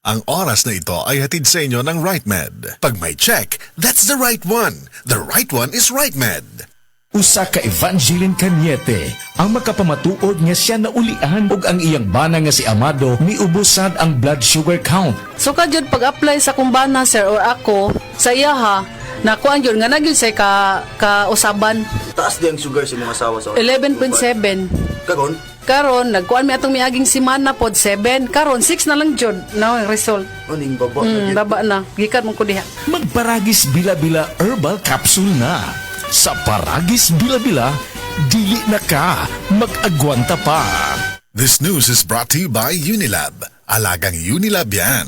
Ang oras na ito ay hatid sa inyo ng RightMed. Pag may check, that's the right one. The right one is RightMed. Usa ka Evangeline Cañete ang makapamatuod nga siya na ulian ug ang iyang bana nga si Amado miubusad ang blood sugar count. So kadyod pag-apply sa kumbana sir or ako sa iya ha, nakuan yun nga nagyud say ka usaban. Taas di ang sugar sa mga asawa sa 11.7. Karon nagkuan mi atong miaging semana pod 7. Karon 6 na lang jud na ang result. Aning baba Baba na. Gikan mo ko diha. Magparagis bila-bila herbal capsule na. Sa Paragis Bila-Bila, dili na ka mag-agwanta pa. This news is brought to you by Unilab. Alagang Unilab yan.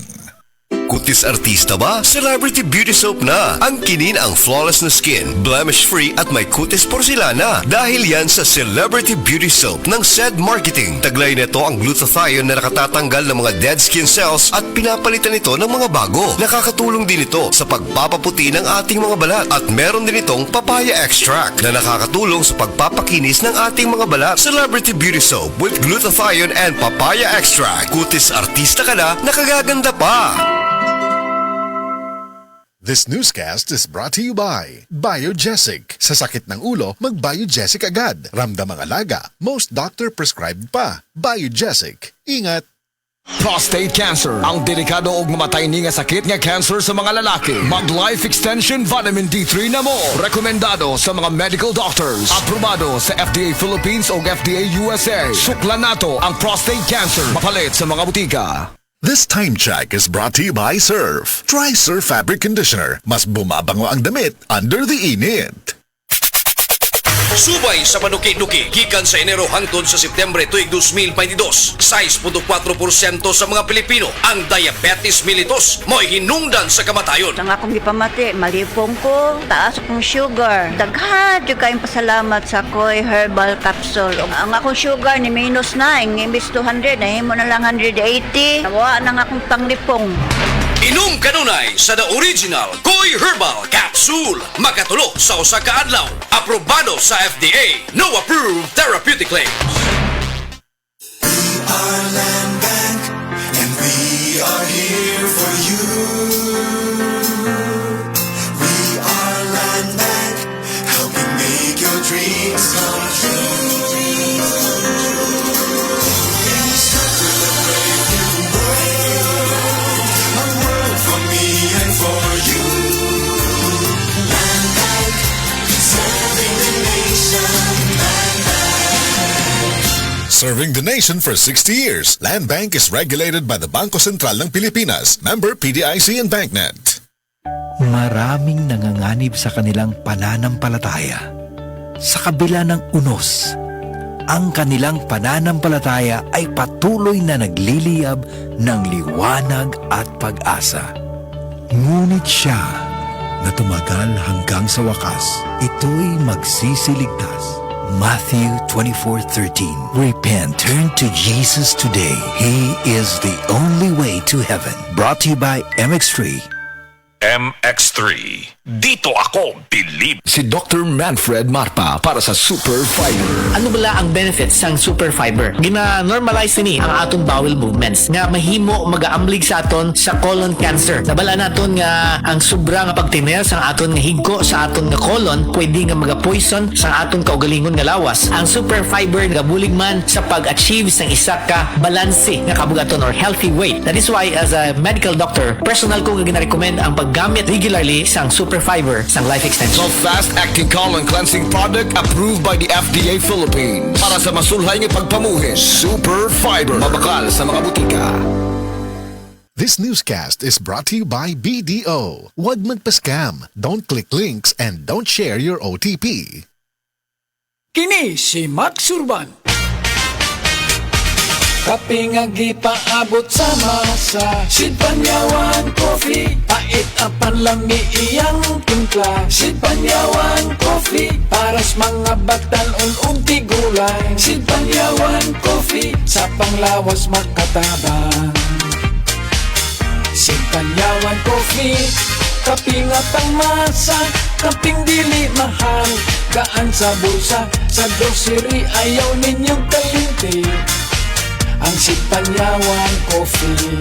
Kutis artista ba? Celebrity Beauty Soap na. Ang kinin ang flawless na skin, blemish-free at may kutis porcelana. Dahil yan sa Celebrity Beauty Soap ng SED Marketing. Taglay nito ang glutathione na nakatatanggal ng mga dead skin cells at pinapalitan ito ng mga bago. Nakakatulong din ito sa pagpapaputi ng ating mga balat. At meron din itong papaya extract na nakakatulong sa pagpapakinis ng ating mga balat. Celebrity Beauty Soap with glutathione and papaya extract. Kutis artista ka na, nakagaganda pa. This newscast is brought to you by Biogesic. Sa sakit ng ulo, mag-Biogesic agad. Ramdam ang alaga. Most doctor prescribed pa. Biogesic. Ingat! Prostate cancer, ang delikado ug mamatay ni nga sakit nga cancer sa mga lalaki. Mag-Life Extension Vitamin D3 na mo. Rekomendado sa mga medical doctors. Aprobado sa FDA Philippines o FDA USA. Suklan nato ang prostate cancer. Mapalit sa mga butika. This time check is brought to you by Surf. Try Surf Fabric Conditioner. Mas bumabango ang damit under the init. Subay sa panuki-nuki gikan sa Enero hangtod sa Setyembre tuig 2022. 6.4% sa mga Pilipino ang diabetes mellitus mo'y hinungdan sa kamatayon. Ang akong gipamati, malipong ko, taas akong sugar. Daghan jud kayong pasalamat sa Koy Herbal Capsule. Ang akong sugar ni minus na, imbis 200, nahimo na lang 180. Nawa nang akong panglipong. Inom kanunay sa The Original Koy Herbal Capsule. Makatulo sa usa ka adlaw. Aprobado sa FDA. No approved therapeutic claims. We are Land Bank and we are here for you. We are Land Bank, helping make your dreams come true. Serving the nation for 60 years, Land Bank is regulated by the Bangko Sentral ng Pilipinas, member PDIC and BancNet. Maraming nanganganib sa kanilang pananampalataya. Sa kabila ng unos, ang kanilang pananampalataya ay patuloy na nagliliyab ng liwanag at pag-asa. Ngunit siya na tumagal hanggang sa wakas, ito'y magsisiligtas. Matthew 24:13. Repent, turn to Jesus today. He is the only way to heaven. Brought to you by MX3. MX3. Dito ako believe. Si Dr. Manfred Marpa para sa Super Fiber. Ano bala ang benefits sang Super Fiber? Gina-normalize ni ang atong bowel movements nga mahimo magaamblig sa aton sa colon cancer. Nabala naton nga ang sobra nga pagtiner sa aton nga higko sa aton nga colon pwede nga maga-poison sa aton kaugalingon nga lawas. Ang Super Fiber gabulig man sa pag-achieve sang isa ka balanse nga kabugaton or healthy weight. That is why as a medical doctor, personal ko nga gina-recommend ang paggamit regularly sang Super Fiber sang Life Extension. So fast-acting colon cleansing product approved by the FDA Philippines. Para sa masulhay nga pagpamuhin, Super Fiber. Mabakal sa mga butika. This newscast is brought to you by BDO. Huwag magpa-scam. Don't click links and don't share your OTP. Kini si Max Urban. Kape nga gipaabot sa masa, Sid Panyawan Coffee, pait apan lami iyang timpla. Sid Panyawan Coffee, paras mga batan-on ug tigulay. Sid Panyawan Coffee, sa panglawas makatabang. Sid Panyawan Coffee, kape nga pangmasa, kaping dili mahal, gaan sa bulsa, sa grocery ayaw ninyong kalinti. Ang Sid Panyawan Coffee.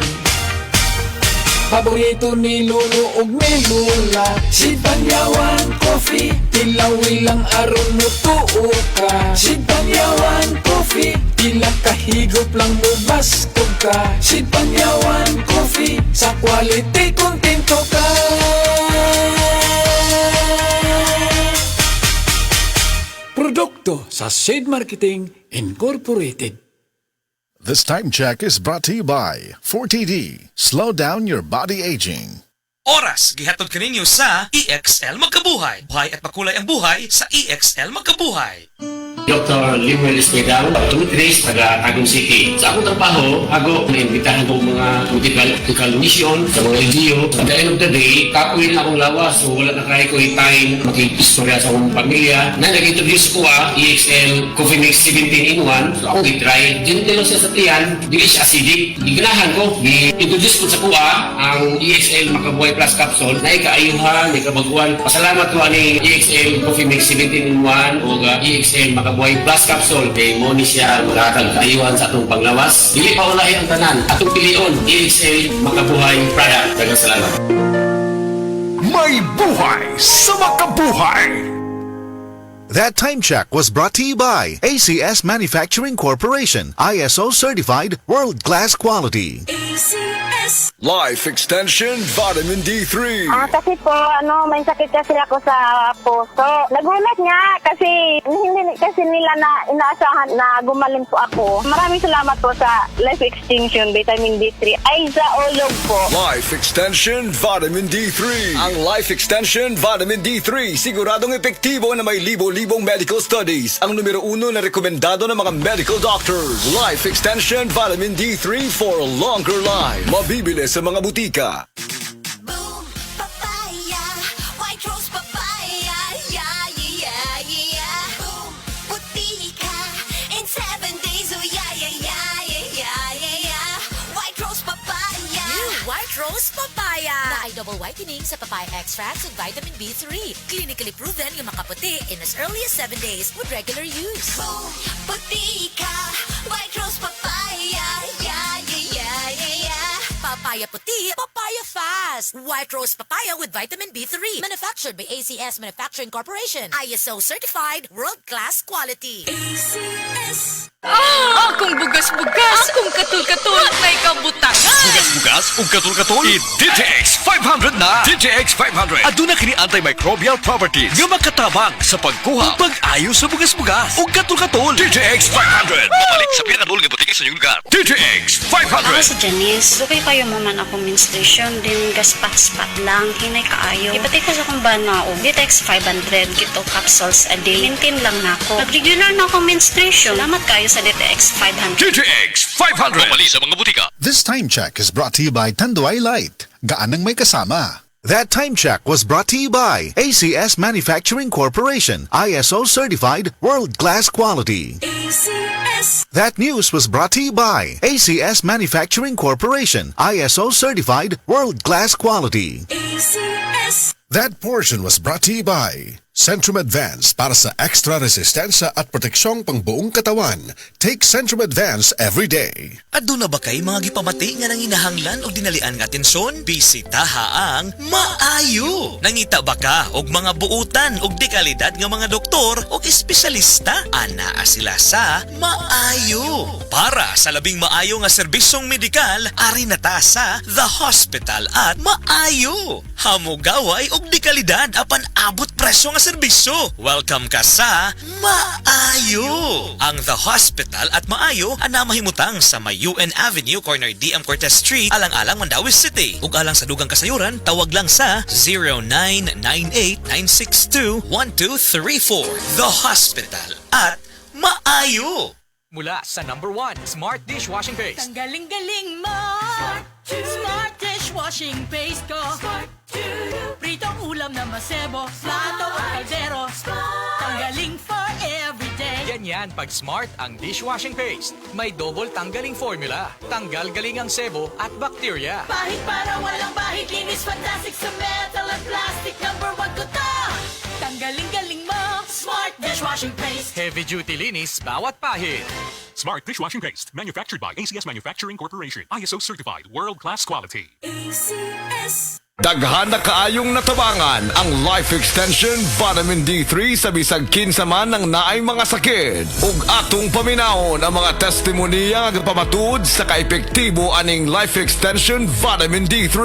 paborito ni Lulu ug ni Lula. Sid Panyawan Coffee, tilawi lang aron mo tuo ka. Sid Panyawan Coffee, pila kahigop lang mo bastog ka. Sid Panyawan Coffee, sa quality kontento ka. Produkto sa Sid Marketing Incorporated. This time check is brought to you by 4TD. Slow down your body aging. Oras, gihatod kaninyo sa EXL Magkabuhay. Buhay at makulay ang buhay sa EXL Magkabuhay. Dr. Limuel Espedal, Tooth Race, taga Tagum City. Sa akong trabaho, ako naimbitahan ko mga medical mission sa mga LGU. At the end of the day, kapuin akong lawas, so wala na kaya ko time makikistorya sa akong pamilya. Na nag-introduce ko EXL Coffee Mix 17-in-1. So akong i-try. Dinitelo siya sa tiyan, hindi siya acidic. Iganahan ko, i-introduce ko sa kuha ang EXL Makabuhay Plus Capsule na ikaayuhan, ikabaguan. Pasalamat ko ani EXL Coffee Mix 17-in-1 o EXL Makabuhay Plus Capsule kay mo ni siya makakagayuhan sa atong panglawas. Dili pa ulahi ang tanan. Atong pilion, EXL Makabuhay product. Daghang salamat. May buhay sa makabuhay! That time check was brought to you by ACS Manufacturing Corporation, ISO certified, world-class quality. ACS Life Extension Vitamin D3. Kasi po, may sakit kasi ako sa puso. Nagulat nga kasi hindi kasi nila na inaasahan na gumaling po ako. Maraming salamat po sa Life Extension Vitamin D3. Ay, sa ulog po. Life Extension Vitamin D3. Ang Life Extension Vitamin D3 siguradong epektibo na may libo-libong medical studies. Ang numero 1 na rekomendado ng mga medical doctors. Life Extension Vitamin D3 for a longer life. Mabibili sa mga butika. Boom Papaya White Rose Papaya Yeah, yeah, yeah Boom Puti ka in 7 days Oh yeah, yeah, yeah, yeah, yeah, yeah White Rose Papaya New White Rose Papaya na ay double whitening sa papaya extracts and vitamin B3. Clinically proven yung makaputi in as early as 7 days with regular use. Boom Puti ka White Rose Papaya Yeah, yeah, yeah, yeah, yeah Papaya puti, papaya fast. White Rose Papaya with vitamin B3. Manufactured by ACS Manufacturing Corporation. ISO certified, world-class quality. ACS Akong bugas-bugas, akong katul-katul, may kabutangan. Bugas-bugas ug katul-katul DTX 500 na. DTX 500 aduna kini antimicrobial properties nga makatabang sa pagkuha ug pag-ayo sa bugas-bugas ug katul-katul. DTX 500 mabalik sa pinakadul nga butika sa inyong lugar. DTX 500. Ako si Janice, lukay kayo mo man ako menstruation, din gaspat-spat lang, hinay kaayo. Ibatay ko sa kong banao, DTX 500, gito capsules a day. Maintain lang na ako. Nag-regular na ako menstruation. Salamat kayo sa DTX 500. DTX 500 mabalik sa mga butika. This time check is brought to you by Tanduay Light. Gaan ang may kasama. That time check was brought to you by ACS Manufacturing Corporation, ISO certified, world-class quality. ACS That news was brought to you by ACS Manufacturing Corporation, ISO certified, world-class quality. ACS That portion was brought to you by Centrum Advance para sa extra resistensya at proteksyong pangbuong katawan. Take Centrum Advance every day. Aduna ba kay mga gipamati nga nang inahanglan o dinalian nga atensyon? Bisitaha ang Maayo. Nangita ba ka og mga buutan og dekalidad nga mga doktor o espesyalista? Anaa sila sa Maayo. Para sa labing maayo nga serbisyong medikal, ari na ta sa The Hospital at Maayo. Hamugaway og dekalidad apan abot presyo nga serbisyo. Welcome ka sa Maayo. Ang The Hospital at Maayo ana mahimutang sa may UN Avenue, corner DM Cortez Street, alang-alang Mandawi City. Ug alang sa dugang kasayuran, tawag lang sa 0998-962-1234. The Hospital at Maayo. Mula sa #1 Smart Dishwashing Paste. Tanggaling-galing mo Smart Dishwashing Paste ko Pritong ulam na masebo Plato o kaldero Tanggaling for everyday Ganyan pag Smart ang dishwashing paste. May double tanggaling formula. Tanggal galing ang sebo at bakterya. Bahit para walang bahit Linis fantastic sa metal at plastic #1 ko to Tanggaling-galing mo Smart dishwashing paste. Heavy duty linis bawat pahid. Smart dishwashing paste, manufactured by ACS Manufacturing Corporation. ISO certified, world-class quality. ACS. Daghan na kaayong natabangan ang Life Extension Vitamin D3 sa bisag kinsa man ng naay mga sakit. Ug atong paminahon ang mga testimonya nga nagpamatud sa kaepektibo aning Life Extension Vitamin D3.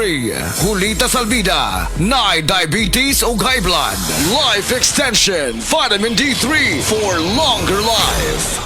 Julita Salvida, naay diabetes ug high blood. Life Extension Vitamin D3 for longer life.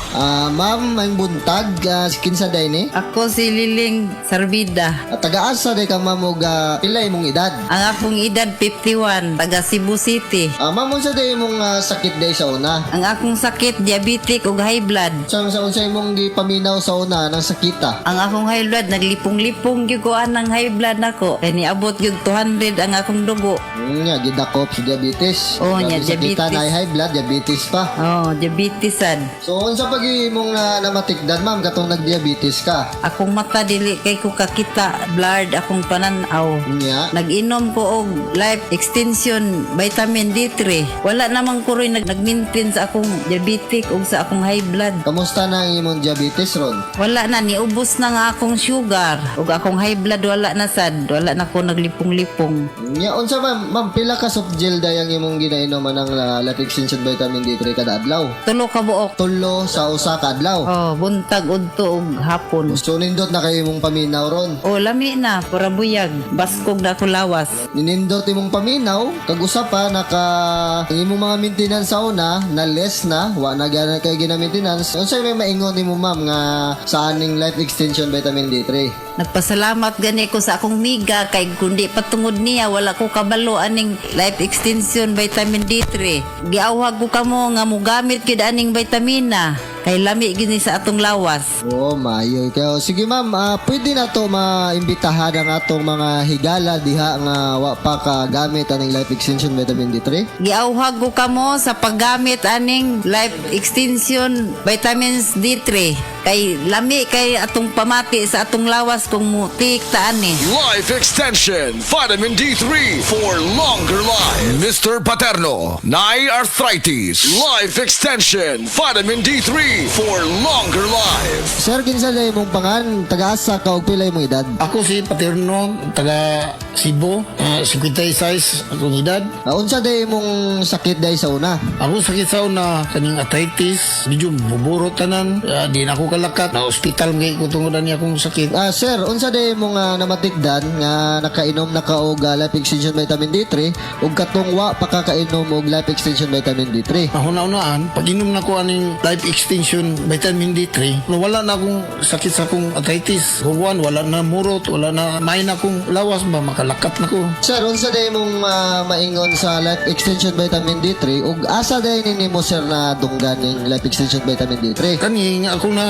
Ma'am, may buntag, kinsa day ni? Ako si Liling Sarbida. Taga-asa day ka ma'am ug pilay mong edad? Ang akong edad 51, taga Cebu City. Ma'am, unsa day mong sakit day sa una? Ang akong sakit, diabetic ug high blood. Sa unsa imong gipaminaw sa una ng sakita? Ang akong high blood, naglipong-lipong gyud ko anang high blood nako. Kay niabot gyud 200 ang akong dugo. Nya gidakop sa diabetes. Oh, nya diabetes. Na high blood, diabetes pa. Oh, diabetes sad. So unsa pag imong namatikdan ma'am katong nagdiabetes ka? Akong mata dili kay ko kakita, blurred akong pananaw. Nya nag-inom ko og Life Extension Vitamin D3. Wala namang ko rin nag-maintain sa akong diabetic ug sa akong high blood. Kamusta na ang imong diabetes ron? Wala na, niubos na nga akong sugar ug akong high blood wala na sad. Wala na ko naglipong-lipong. Nya unsa ma'am pila ka soft gel day ang imong ginainom ng Life Extension Vitamin D3 kada adlaw? 3 ka buok. 3 sa usa ka adlaw. Oh, buntag udto ug hapon. So nindot na kayo imong paminaw ron. Oh, lami na para buyag. Baskog na ko lawas. Ninindot imong paminaw, kag usa pa naka imong mga maintenance sa una na less na, wa na gana kay gina-maintenance. Unsay may maingon nimo ma'am nga sa aning Life Extension Vitamin D3? Nagpasalamat gani ko sa akong miga kay kundi patungod niya wala ko kabalo aning Life Extension Vitamin D3. Giawhag ko kamo nga mogamit gid aning vitamina kay lami gini sa atong lawas. Oh, maayo kayo. Sige ma'am, pwede na to maimbitahan ang atong mga higala diha nga wa pa ka gamit aning Life Extension Vitamin D3. Giawhag ko kamo sa paggamit aning Life Extension Vitamins D3 kay lami kay atong pamati sa atong lawas kung mutik taan ni. Life Extension Vitamin D3 for longer life. Mr. Paterno, naay arthritis. Life Extension Vitamin D3 for longer life. Sir, kinsa day mong pangan, taga-asa ka og pilay mong edad? Ako si Paterno, taga Cebu, 56 akong edad. Unsa day mong sakit day sa una? Ako sakit sa una, kaning arthritis, medyo buburo tanan, di na ako kalakat, na hospital ngay ko tungodan niya akong sakit. Sir, unsa day mong namatikdan nga nakainom na ka og Life Extension Vitamin D3 ug katong wa pa kakainom og Life Extension Vitamin D3? Ako na-unaan, pag inom na ko aning Life Extension Vitamin D3, wala na akong sakit sa akong arthritis. Huwan, wala na murot, wala na may na akong lawas ba, makalakat na ko. Sir, unsa day mong maingon sa Life Extension Vitamin D3 ug asa day nimo sir na dunggan ning Life Extension Vitamin D3? Kani nga ako na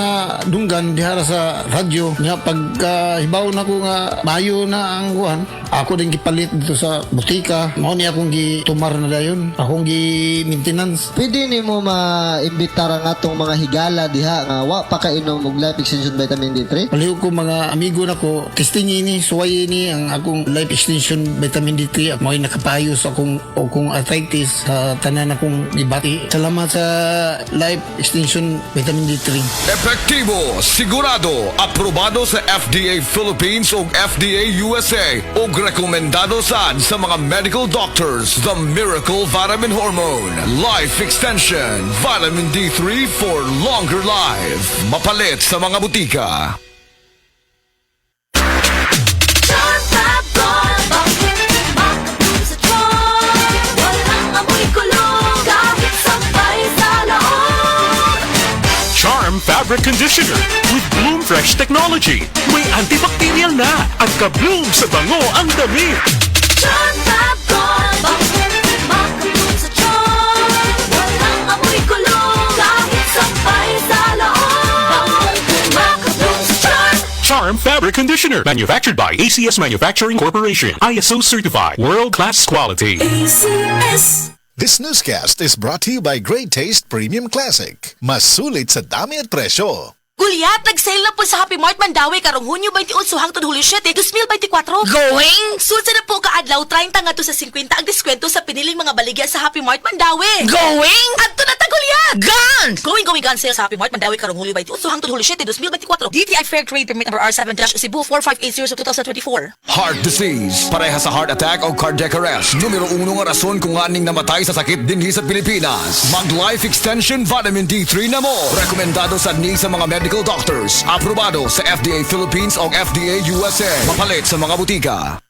dunggan dihara sa radyo nga pagka hibaw na ko nga mayo na ang kuhan, ako din gipalit dito sa butika. Mao ni akong gitumar na dayon, akong gi-maintenance. Pwede nimo maimbitar ang atong mga higala diha nga wa pa kainom og Life Extension Vitamin D3? Palihog ko mga amigo na ko, testing ini, suway ini ang akong Life Extension Vitamin D3 at mo'y nakapayo sa akong arthritis sa tanan akong ibati. Salamat sa Life Extension Vitamin D3. Epektibo, sigurado, aprobado sa FDA Philippines ug FDA USA ug rekomendado sad sa mga medical doctors. The Miracle Vitamin Hormone, Life Extension Vitamin D3 for longer life. Mapalit sa mga butika. Charm Fabric Conditioner with Bloom Fresh Technology. May antibacterial na at ka-bloom sa bango ang damit. Charm Fab Makulong sa charm. Walang amoy kulong kahit sampay sa loob. Makulong sa charm. Charm Fabric Conditioner, manufactured by ACS Manufacturing Corporation. ISO certified, world-class quality. ACS. This newscast is brought to you by Great Taste Premium Classic. Mas sulit sa dami at presyo. Gulyat, nag-sale na po sa Happy Mart Mandawi karong Hunyo 28 hangtod Hulyo 7, 2024. Going? Sulsa na po kaadlaw 30 ngadto sa 50 ang diskwento sa piniling mga baligya sa Happy Mart Mandawi. Going? Adto na ta, Gulyat! Gone! Going gun sale sa Happy Mart Mandawi karong Hulyo 28 hangtod Hulyo 7, 2024. DTI Fair Trade Permit number R7-Cebu 4580 2024. Heart disease, pareha sa heart attack o cardiac arrest. Numero 1 nga rason kung aning namatay sa sakit dinhi sa Pilipinas. Mag Life Extension Vitamin D3 na mo. Rekomendado sa sa mga medical doctors. Aprobado sa FDA Philippines o FDA USA. Mapalit sa mga butika.